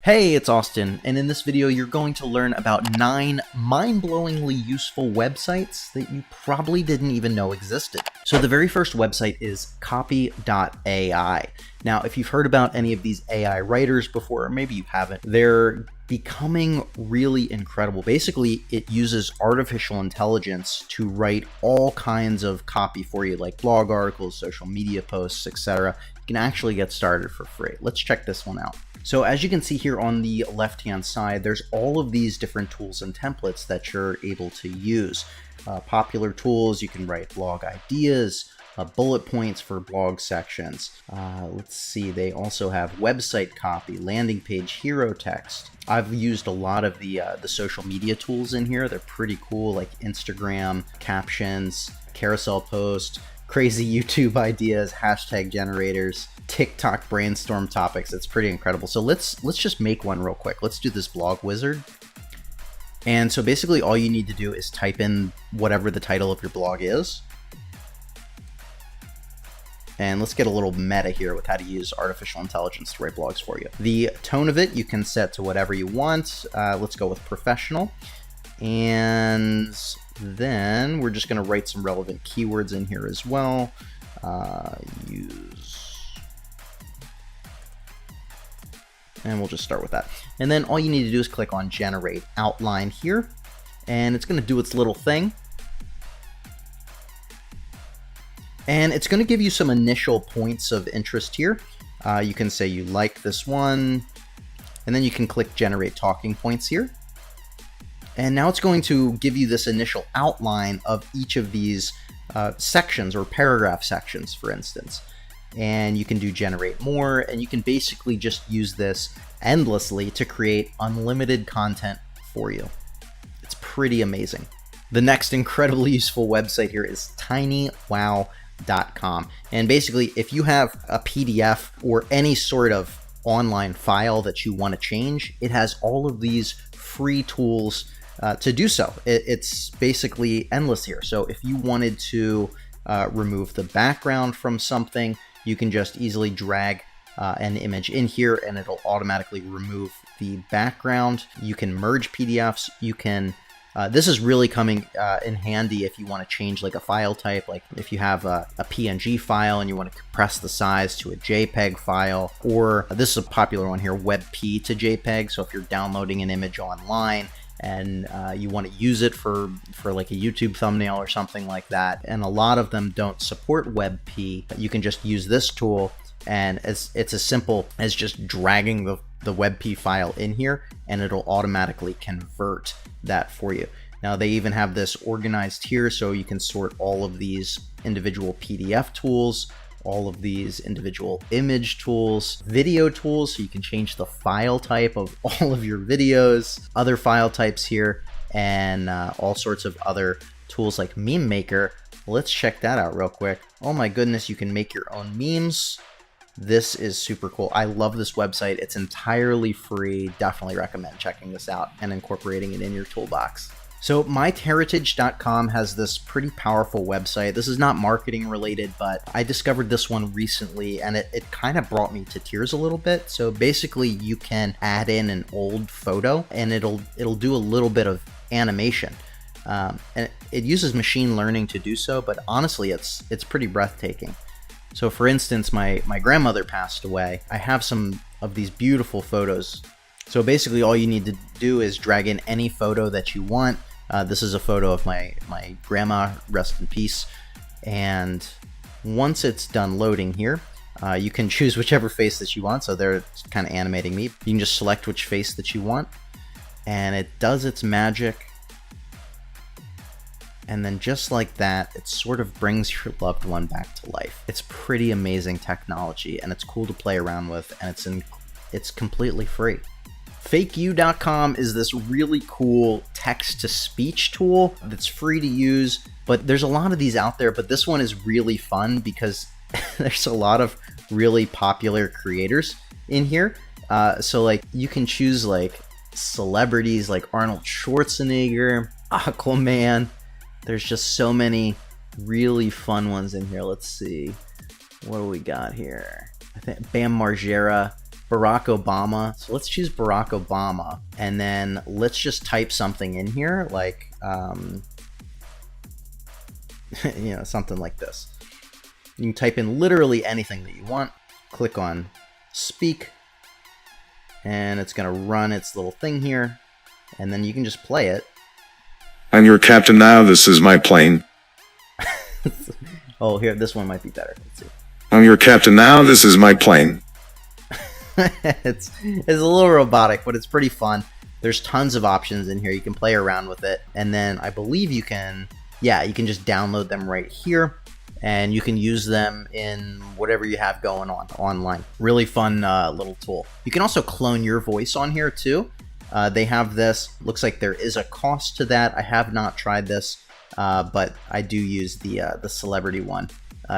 Hey, it's Austin, and in this video you're going to learn about 9 mind-blowingly useful websites that you probably didn't even know existed. So the very first website is Copy.ai. Now, if you've heard about any of these AI writers before, or maybe you haven't, they're becoming really incredible. Basically, it uses artificial intelligence to write all kinds of copy for you, like blog articles, social media posts, etc. You can actually get started for free. Let's check this one out. So as you can see here on the left-hand side, there's all of these different tools and templates that you're able to use. Popular tools, you can write blog ideas, bullet points for blog sections. Let's see, they also have website copy, landing page hero text. I've used a lot of the social media tools in here. They're pretty cool, like Instagram, captions, carousel post, crazy YouTube ideas, hashtag generators, TikTok brainstorm topics. It's pretty incredible. So let's just make one real quick. Let's do this blog wizard. And so basically all you need to do is type in whatever the title of your blog is. And let's get a little meta here with how to use artificial intelligence to write blogs for you. The tone of it you can set to whatever you want. Let's go with professional. And then we're just going to write some relevant keywords in here as well. And we'll just start with that. And then all you need to do is click on generate outline here, and it's going to do its little thing. And it's going to give you some initial points of interest here. You can say you like this one, and then you can click generate talking points here. And now it's going to give you this initial outline of each of these sections or paragraph sections, for instance. And you can do generate more, and you can basically just use this endlessly to create unlimited content for you. It's pretty amazing. The next incredibly useful website here is tinywhow.com. And basically, if you have a PDF or any sort of online file that you want to change, it has all of these free tools to do so. It's basically endless here. So if you wanted to remove the background from something, you can just easily drag an image in here and it'll automatically remove the background. You can merge PDFs. You can this is really coming in handy if you want to change like a file type, like if you have a PNG file and you want to compress the size to a JPEG file, or this is a popular one here, WebP to JPEG. So if you're downloading an image online and you want to use it for like a YouTube thumbnail or something like that, and a lot of them don't support WebP, you can just use this tool, and it's as simple as just dragging the WebP file in here and it'll automatically convert that for you. Now they even have this organized here, so you can sort all of these individual PDF tools, all of these individual image tools, video tools, so you can change the file type of all of your videos, other file types here, and all sorts of other tools like Meme Maker. Let's check that out real quick. Oh my goodness, you can make your own memes. This is super cool. I love this website. It's entirely free. Definitely recommend checking this out and incorporating it in your toolbox. So myheritage.com has this pretty powerful website. This is not marketing related, but I discovered this one recently and it kind of brought me to tears a little bit. So basically you can add in an old photo and it'll do a little bit of animation. And it uses machine learning to do so, but honestly, it's pretty breathtaking. So for instance, my grandmother passed away. I have some of these beautiful photos. So basically all you need to do is drag in any photo that you want. This is a photo of my grandma, rest in peace. And once it's done loading here, you can choose whichever face that you want. So they're kind of animating me. You can just select which face that you want, and it does its magic. And then just like that, it sort of brings your loved one back to life. It's pretty amazing technology, and it's cool to play around with, and it's completely free. FakeU.com is this really cool text-to-speech tool that's free to use, but there's a lot of these out there, but this one is really fun because there's a lot of really popular creators in here. So like you can choose like celebrities like Arnold Schwarzenegger, Aquaman. There's just so many really fun ones in here. Let's see. What do we got here? I think Bam Margera. Barack Obama. So let's choose Barack Obama, and then let's just type something in here like, something like this. You can type in literally anything that you want. Click on speak, and it's going to run its little thing here, and then you can just play it. I'm your captain now. This is my plane. Oh, here, this one might be better. Let's see. I'm your captain now. This is my plane. It's a little robotic, but it's pretty fun. There's tons of options in here. You can play around with it, and then I believe you can just download them right here, and you can use them in whatever you have going on online. Really fun little tool. You can also clone your voice on here too. They have this. Looks like there is a cost to that. I have not tried this, but I do use the celebrity one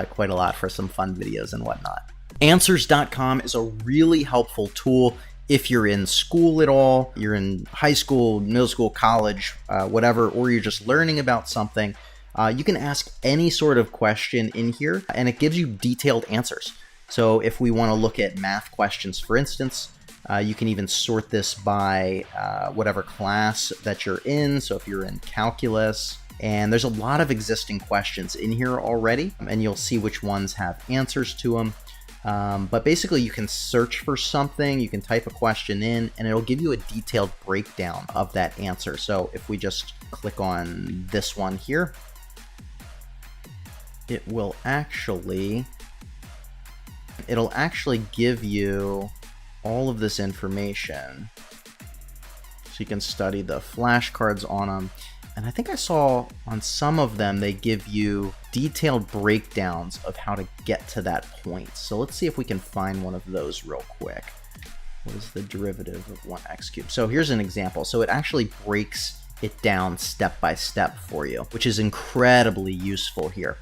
quite a lot for some fun videos and whatnot. Answers.com is a really helpful tool if you're in school at all, you're in high school, middle school, college, whatever, or you're just learning about something. You can ask any sort of question in here, and it gives you detailed answers. So if we want to look at math questions, for instance, you can even sort this by whatever class that you're in. So if you're in calculus, and there's a lot of existing questions in here already, and you'll see which ones have answers to them. But basically you can search for something, you can type a question in, and it'll give you a detailed breakdown of that answer. So if we just click on this one here, it'll actually give you all of this information. So you can study the flashcards on them. And I think I saw on some of them, they give you detailed breakdowns of how to get to that point. So let's see if we can find one of those real quick. What is the derivative of 1x cubed? So here's an example. So it actually breaks it down step by step for you, which is incredibly useful here.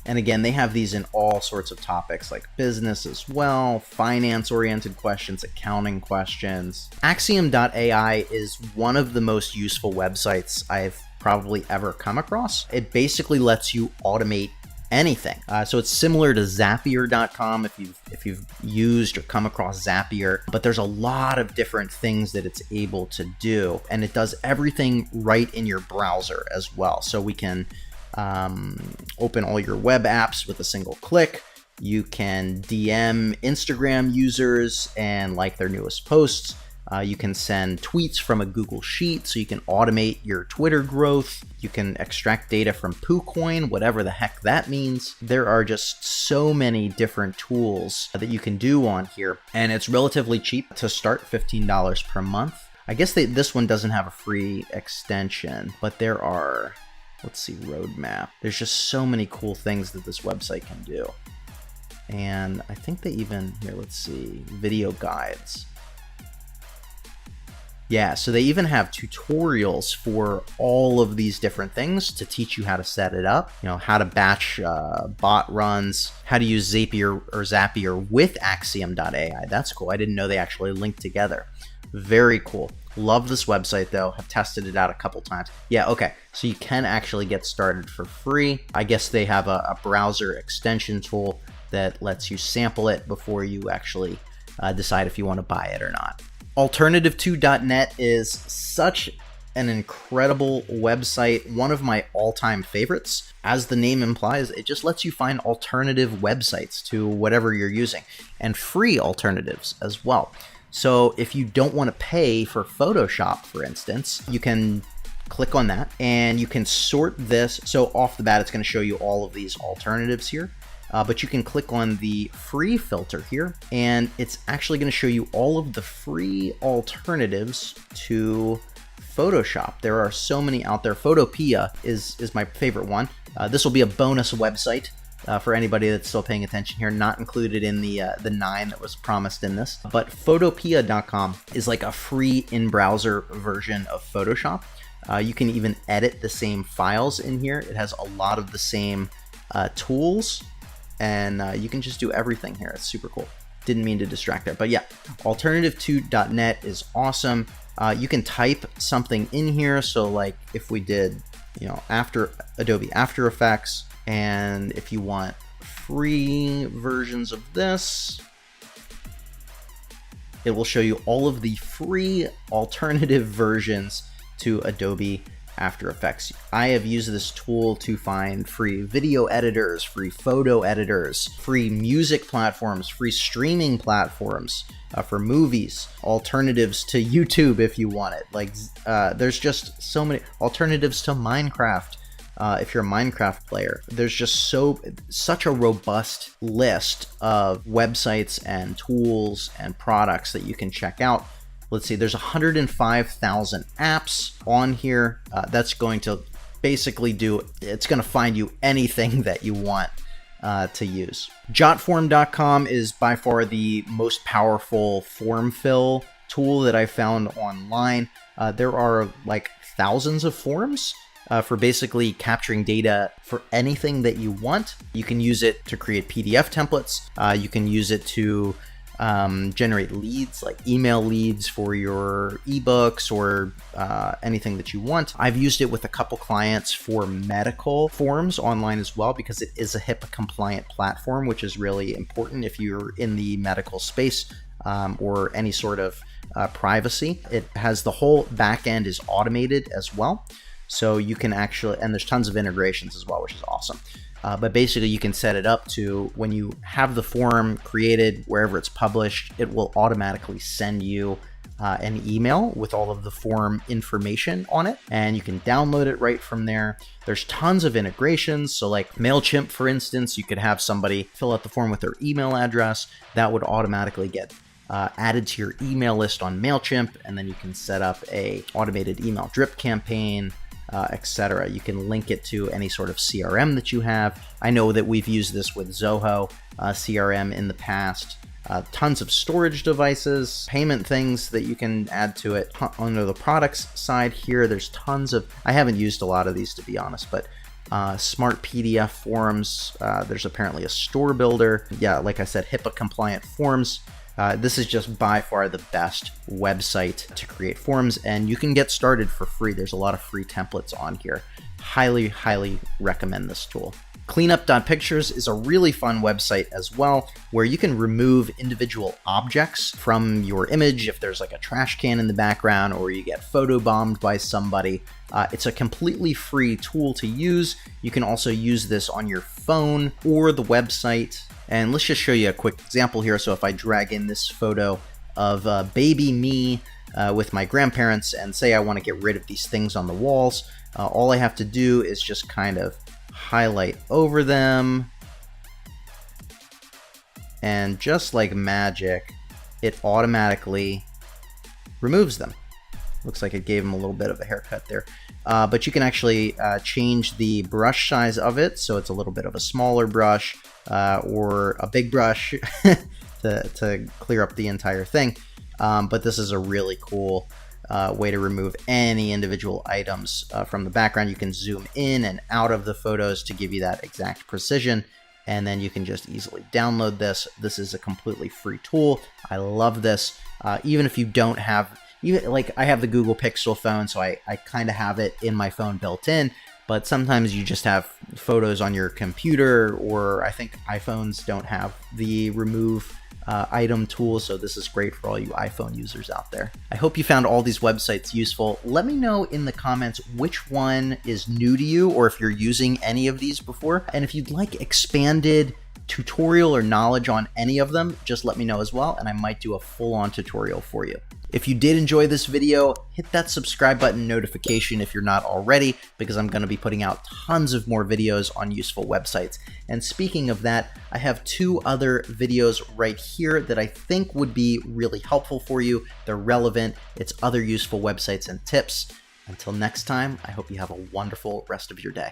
And again, they have these in all sorts of topics like business as well, finance-oriented questions, accounting questions. Axiom.ai is one of the most useful websites I've probably ever come across. It basically lets you automate anything. So it's similar to Zapier.com if you've used or come across Zapier, but there's a lot of different things that it's able to do, and it does everything right in your browser as well. So we can open all your web apps with a single click. You can DM Instagram users and like their newest posts. You can send tweets from a Google Sheet, so you can automate your Twitter growth. You can extract data from PooCoin, whatever the heck that means. There are just so many different tools that you can do on here, and it's relatively cheap to start, $15 per month. I guess this one doesn't have a free extension, but there are, let's see, roadmap. There's just so many cool things that this website can do. And I think they even, here, let's see, video guides. Yeah, so they even have tutorials for all of these different things to teach you how to set it up, how to batch bot runs, how to use Zapier with Axiom.ai. That's cool. I didn't know they actually linked together. Very cool. Love this website though. Have tested it out a couple times. Yeah, okay. So you can actually get started for free. I guess they have a browser extension tool that lets you sample it before you actually decide if you want to buy it or not. Alternative2.net is such an incredible website, one of my all-time favorites. As the name implies, it just lets you find alternative websites to whatever you're using, and free alternatives as well. So if you don't want to pay for Photoshop, for instance, you can click on that and you can sort this. So off the bat, it's going to show you all of these alternatives here. But you can click on the free filter here, and it's actually going to show you all of the free alternatives to Photoshop. There are so many out there. Photopea is my favorite one. This will be a bonus website for anybody that's still paying attention here, not included in the 9 that was promised in this. But Photopea.com is like a free in-browser version of Photoshop. You can even edit the same files in here. It has a lot of the same tools. And you can just do everything here. It's super cool. Didn't mean to distract there. But yeah, Alternative2.net is awesome. You can type something in here. So like if we did, Adobe After Effects, and if you want free versions of this, it will show you all of the free alternative versions to Adobe After Effects. I have used this tool to find free video editors, free photo editors, free music platforms, free streaming platforms for movies, alternatives to YouTube if you want it. Like there's just so many alternatives to Minecraft. If you're a Minecraft player, there's just such a robust list of websites and tools and products that you can check out. Let's see, there's 105,000 apps on here. That's going to basically it's going to find you anything that you want to use. Jotform.com is by far the most powerful form fill tool that I found online. There are like thousands of forms for basically capturing data for anything that you want. You can use it to create PDF templates. You can use it to generate leads, like email leads for your ebooks or anything that you want. I've used it with a couple clients for medical forms online as well, because it is a HIPAA compliant platform, which is really important if you're in the medical space or any sort of privacy. It has the whole back end is automated as well. So you can actually, and there's tons of integrations as well, which is awesome. But basically you can set it up to when you have the form created, wherever it's published, it will automatically send you an email with all of the form information on it, and you can download it right from there. There's tons of integrations. So like MailChimp, for instance, you could have somebody fill out the form with their email address. That would automatically get added to your email list on MailChimp, and then you can set up a automated email drip campaign, etc. You can link it to any sort of CRM that you have. I know that we've used this with Zoho CRM in the past. Tons of storage devices, payment things that you can add to it. Under the products side here, there's tons of, I haven't used a lot of these to be honest, but smart PDF forms. There's apparently a store builder. Yeah, like I said, HIPAA compliant forms. This is just by far the best website to create forms, and you can get started for free. There's a lot of free templates on here. Highly, highly recommend this tool. Cleanup.pictures is a really fun website as well, where you can remove individual objects from your image if there's like a trash can in the background or you get photobombed by somebody. It's a completely free tool to use. You can also use this on your phone or the website. And let's just show you a quick example here. So if I drag in this photo of baby me with my grandparents and say I want to get rid of these things on the walls, all I have to do is just kind of highlight over them, and just like magic, it automatically removes them. Looks like it gave him a little bit of a haircut there. But you can actually change the brush size of it, so it's a little bit of a smaller brush or a big brush to clear up the entire thing. But this is a really cool way to remove any individual items from the background. You can zoom in and out of the photos to give you that exact precision, and then you can just easily download this. This is a completely free tool. I love this. Even if you don't have, like I have the Google Pixel phone, so I kind of have it in my phone built in, but sometimes you just have photos on your computer, or I think iPhones don't have the remove item tool, so this is great for all you iPhone users out there. I hope you found all these websites useful. Let me know in the comments which one is new to you, or if you're using any of these before. And if you'd like expanded tutorial or knowledge on any of them, just let me know as well, and I might do a full-on tutorial for you. If you did enjoy this video, hit that subscribe button notification if you're not already, because I'm going to be putting out tons of more videos on useful websites. And speaking of that, I have 2 other videos right here that I think would be really helpful for you. They're relevant. It's other useful websites and tips. Until next time, I hope you have a wonderful rest of your day.